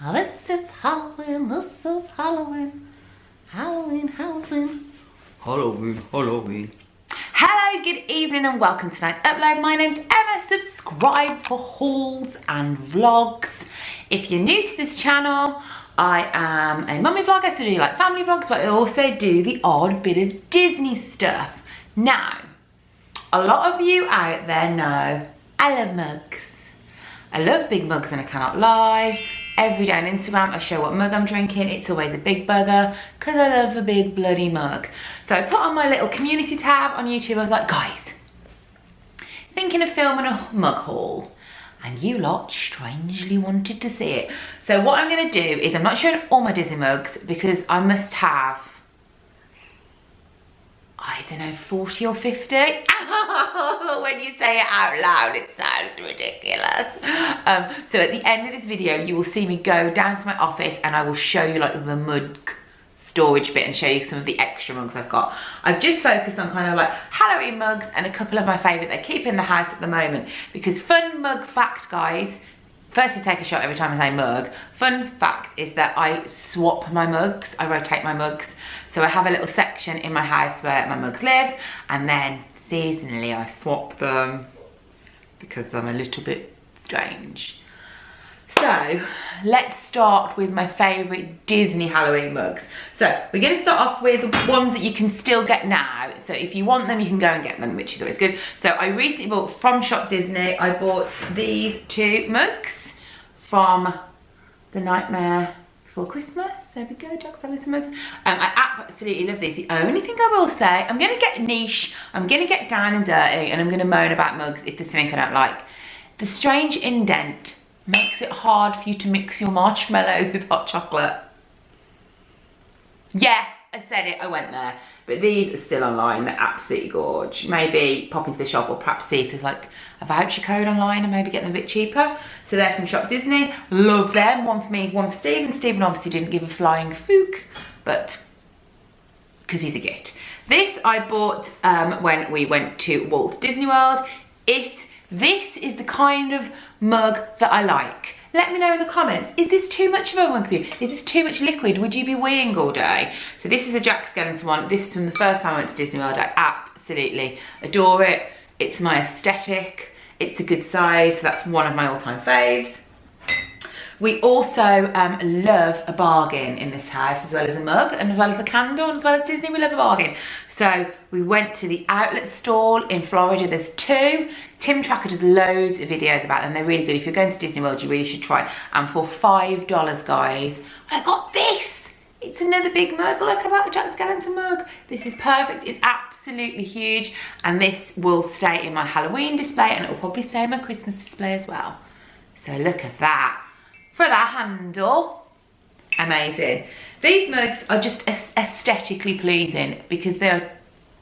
This is Halloween, this is Halloween. Halloween, Halloween. Halloween, Halloween. Hello, good evening and welcome to tonight's upload. My name's Emma. Subscribe for hauls and vlogs. If you're new to this channel, I am a mummy vlog. I also do like family vlogs, but I also do the odd bit of Disney stuff. Now, a lot of you out there know I love mugs. I love big mugs and I cannot lie. Every day on Instagram I show what mug I'm drinking. It's always a big bugger because I love a big bloody mug. So I put on my little community tab on YouTube. I was like, guys, thinking of filming a mug haul. And you lot strangely wanted to see it. So what I'm going to do is, I'm not showing all my Disney mugs because I must have, I don't know, 40 or 50. When you say it out loud, it sounds ridiculous. So at the end of this video, you will see me go down to my office and I will show you like the mug storage bit and show you some of the extra mugs I've got. I've just focused on kind of like Halloween mugs and a couple of my favourite that I keep in the house at the moment. Because fun mug fact, guys, first I take a shot every time I say mug. Fun fact is that I swap my mugs, I rotate my mugs. So I have a little section in my house where my mugs live, and then seasonally I swap them because I'm a little bit strange. So let's start with my favourite Disney Halloween mugs. So we're going to start off with the ones that you can still get now. So if you want them, you can go and get them, which is always good. So I recently bought from Shop Disney, I bought these two mugs from The Nightmare Before Christmas. There we go, Jack Skellington mugs. I absolutely love these. The only thing I will say, I'm going to get niche, I'm going to get down and dirty, and I'm going to moan about mugs if there's something I don't like. The strange indent makes it hard for you to mix your marshmallows with hot chocolate. Yeah, I said it, I went there. But these are still online, they're absolutely gorge. Maybe pop into the shop or perhaps see if there's like a voucher code online and maybe get them a bit cheaper. So they're from Shop Disney, love them. One for me, one for Stephen. Stephen obviously didn't give a flying fook, but because he's a git. This I bought when we went to Walt Disney World. This is the kind of mug that I like. Let me know in the comments, is this too much of a mug for you? Is this too much liquid? Would you be weeing all day? So this is a Jack Skellington one. This is from the first time I went to Disney World. I absolutely adore it. It's my aesthetic. It's a good size, so that's one of my all-time faves. We also love a bargain in this house, as well as a mug, and as well as a candle, and as well as Disney, we love a bargain. So we went to the outlet stall in Florida. There's two. Tim Tracker does loads of videos about them. They're really good. If you're going to Disney World, you really should try. And for $5, guys, I got this. It's another big mug. Look at that Jack Skellington mug. This is perfect. It's absolutely huge. And this will stay in my Halloween display, and it will probably stay in my Christmas display as well. So look at that. For that handle, amazing. These mugs are just aesthetically pleasing because they're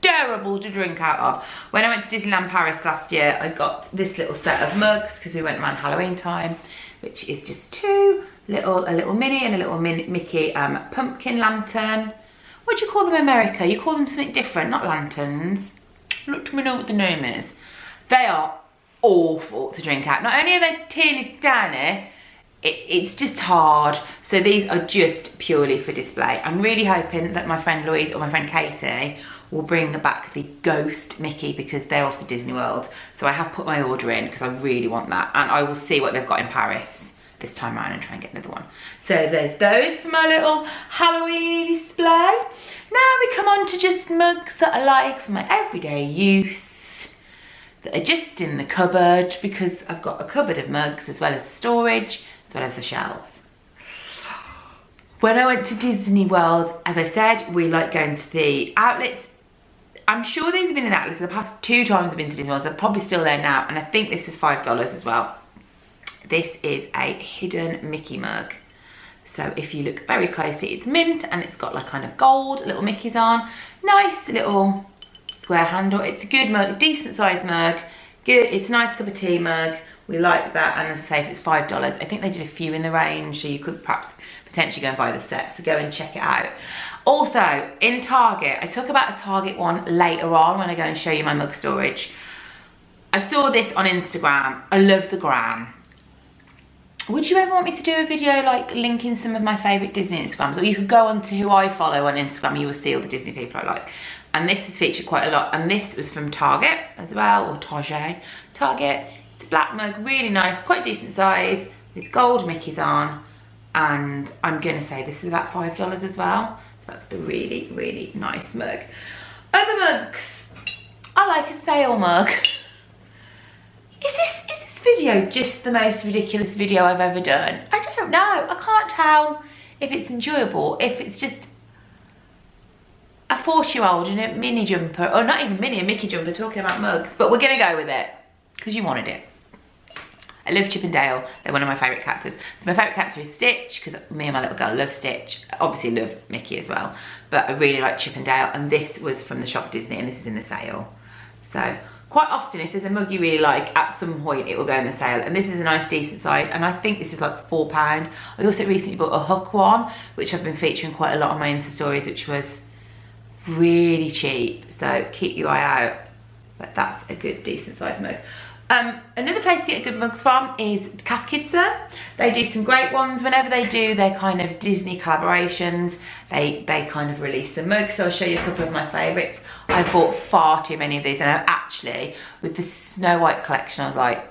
terrible to drink out of. When I went to Disneyland Paris last year, I got this little set of mugs because we went around Halloween time, which is just a little Minnie and a little Mickey pumpkin lantern. What do you call them in America? You call them something different, not lanterns. Let me know what the name is. They are awful to drink out. Not only are they teeny tiny, it's just hard. So these are just purely for display. I'm really hoping that my friend Louise or my friend Katie will bring back the ghost Mickey because they're off to Disney World. So I have put my order in because I really want that, and I will see what they've got in Paris this time around and try and get another one. So there's those for my little Halloween display. Now we come on to just mugs that I like for my everyday use, that are just in the cupboard because I've got a cupboard of mugs as well as the storage, as well as the shelves. When I went to Disney World, as I said, we like going to the outlets. I'm sure these have been in the outlets the past 2 times I've been to Disney World. They're probably still there now, and I think this was $5 as well. This is a hidden Mickey mug. So if you look very closely, it's mint and it's got like kind of gold little Mickeys on. Nice little square handle. It's a good mug, decent sized mug. Good, it's a nice cup of tea mug. We like that, and as I say, if it's $5, I think they did a few in the range, so you could perhaps potentially go and buy the set, so go and check it out. Also, in Target, I talk about a Target one later on when I go and show you my mug storage. I saw this on Instagram. I love the gram. would you ever want me to do a video like linking some of my favourite Disney Instagrams? Or you could go on to who I follow on Instagram and you will see all the Disney people I like. And this was featured quite a lot. And this was from Target as well, or Target. Target. It's a black mug, really nice, quite decent size, with gold Mickeys on. And I'm going to say this is about $5 as well. So that's a really, really nice mug. Other mugs. I like a sale mug. Is this video just the most ridiculous video I've ever done? I don't know. I can't tell if it's enjoyable, if it's just a 40-year-old in a mini jumper, or not even mini, a Mickey jumper talking about mugs, but we're gonna go with it because you wanted it. I love Chip and Dale. They're one of my favourite characters. So my favourite character is Stitch, because me and my little girl love Stitch. Obviously love Mickey as well, but I really like Chip and Dale, and this was from the Shop Disney, and this is in the sale. So quite often, if there's a mug you really like, at some point it will go in the sale, and this is a nice decent size, and I think this is like £4. I also recently bought a Hook one, which I've been featuring quite a lot on my Insta stories, which was really cheap, so keep your eye out. But that's a good decent size mug. Another place to get good mugs from is Cath Kids. They do some great ones. Whenever they do their kind of Disney collaborations, they kind of release some mugs, so I'll show you a couple of my favourites. I bought far too many of these, and I actually, with the Snow White collection, I was like,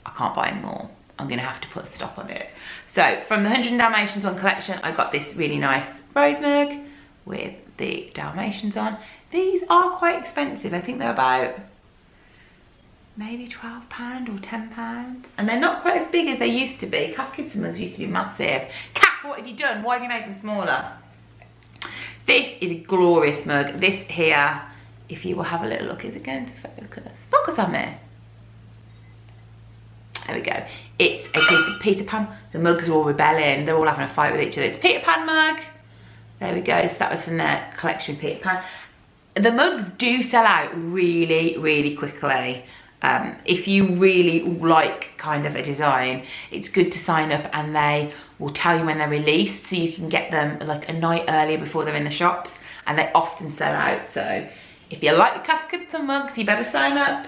I can't buy any more. I'm gonna have to put a stop on it. So from the 100 Dalmatians one collection, I got this really nice rose mug with the Dalmatians on. These are quite expensive. I think they're about maybe £12 or £10. And they're not quite as big as they used to be. Cath Kids mugs used to be massive. Cath, what have you done? Why have you made them smaller? This is a glorious mug. This here, if you will have a little look, is it going to focus? Focus on me. There we go. It's a Peter Pan. The mugs are all rebelling. They're all having a fight with each other. It's a Peter Pan mug. There we go. So that was from their collection of Peter Pan. The mugs do sell out really, really quickly. If you really like kind of a design, it's good to sign up, and they will tell you when they're released, so you can get them like a night earlier before they're in the shops, and they often sell out. So if you like the Cath Kids mugs, you better sign up.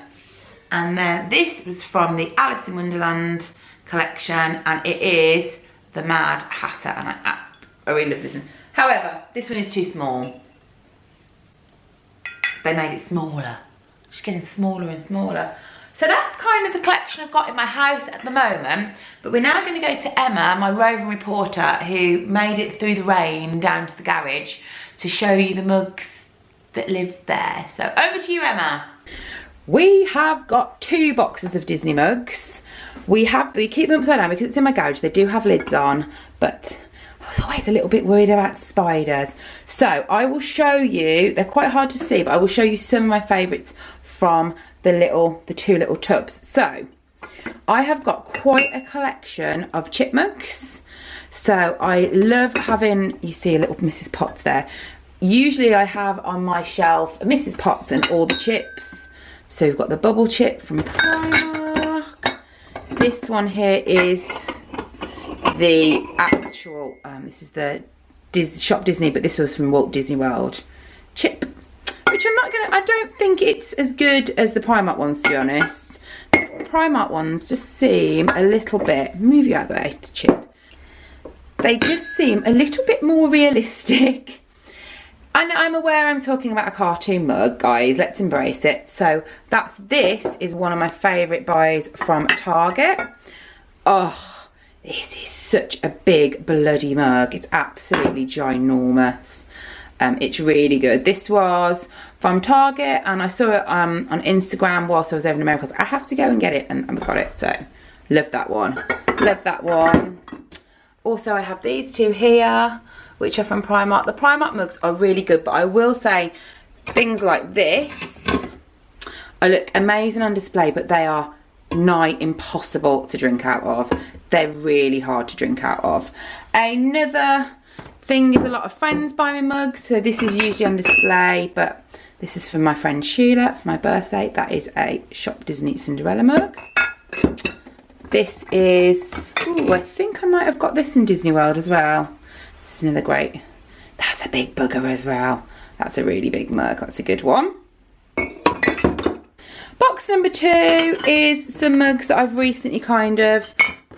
And then this was from the Alice in Wonderland collection, and it is the Mad Hatter, and I really love this one. However, this one is too small. They made it smaller. Just getting smaller and smaller. So that's kind of the collection I've got in my house at the moment. But we're now going to go to Emma, my roving reporter, who made it through the rain down to the garage to show you the mugs that live there. So over to you, Emma. We have got 2 boxes of Disney mugs. We keep them upside down because it's in my garage. They do have lids on, but I was always a little bit worried about spiders. So I will show you, they're quite hard to see, but I will show you some of my favourites from the 2 little tubs. So I have got quite a collection of chipmunks. So I love having, you see a little Mrs. Potts there. Usually I have on my shelf a Mrs. Potts and all the chips. So we've got the bubble chip from Primark. This one here is the actual, this is the Shop Disney, but this was from Walt Disney World chip, which I don't think it's as good as the Primark ones, to be honest. The Primark ones just seem a little bit, move you out of the way to chip. They just seem a little bit more realistic. And I'm aware I'm talking about a cartoon mug, guys, let's embrace it. So this is one of my favourite buys from Target. Oh, this is such a big bloody mug. It's absolutely ginormous. It's really good. This was from Target, and I saw it on Instagram whilst I was over in America. I have to go and get it, and I got it. So love that one. Love that one. Also, I have these 2 here, which are from Primark. The Primark mugs are really good, but I will say things like this look amazing on display, but they are nigh impossible to drink out of. They're really hard to drink out of. Another thing is a lot of friends buy me mugs, so this is usually on display, but this is from my friend Sheila for my birthday. That is a Shop Disney Cinderella mug. This is, ooh, I think I might have got this in Disney World as well. This is another great, that's a big bugger as well. That's a really big mug, that's a good one. Box number 2 is some mugs that I've recently kind of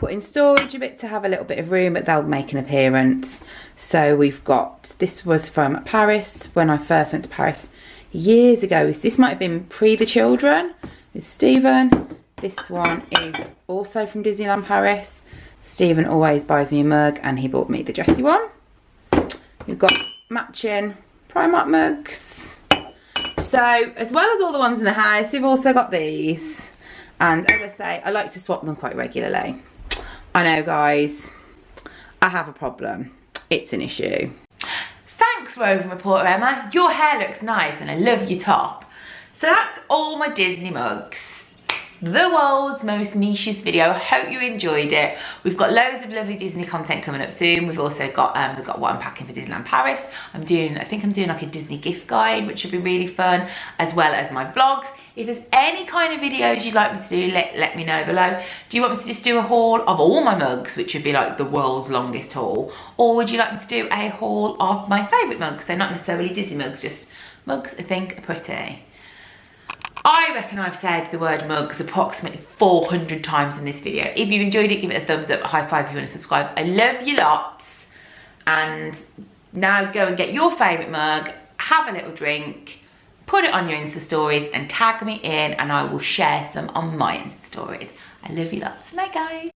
put in storage a bit to have a little bit of room, but they'll make an appearance. So we've got, this was from Paris, when I first went to Paris years ago. This might have been pre the children. It's Stephen. This one is also from Disneyland Paris. Stephen always buys me a mug, and he bought me the Jessie one. We've got matching Primark mugs. So as well as all the ones in the house, we've also got these. And as I say, I like to swap them quite regularly. I know, guys, I have a problem. It's an issue. Thanks, roving reporter Emma. Your hair looks nice and I love your top. So that's all my Disney mugs. The world's most nichest video. Hope you enjoyed it. We've got loads of lovely Disney content coming up soon. We've also got what I'm packing for Disneyland Paris. I think I'm doing like a Disney gift guide, which will be really fun, as well as my vlogs. If there's any kind of videos you'd like me to do, let me know below. Do you want me to just do a haul of all my mugs, which would be like the world's longest haul? Or would you like me to do a haul of my favourite mugs? So not necessarily Disney mugs, just mugs I think are pretty. I reckon I've said the word mugs approximately 400 times in this video. If you enjoyed it, give it a thumbs up, a high five if you want to subscribe. I love you lots. And now go and get your favourite mug, have a little drink, put it on your Insta stories and tag me in, and I will share some on my Insta stories. I love you lots. Night, guys.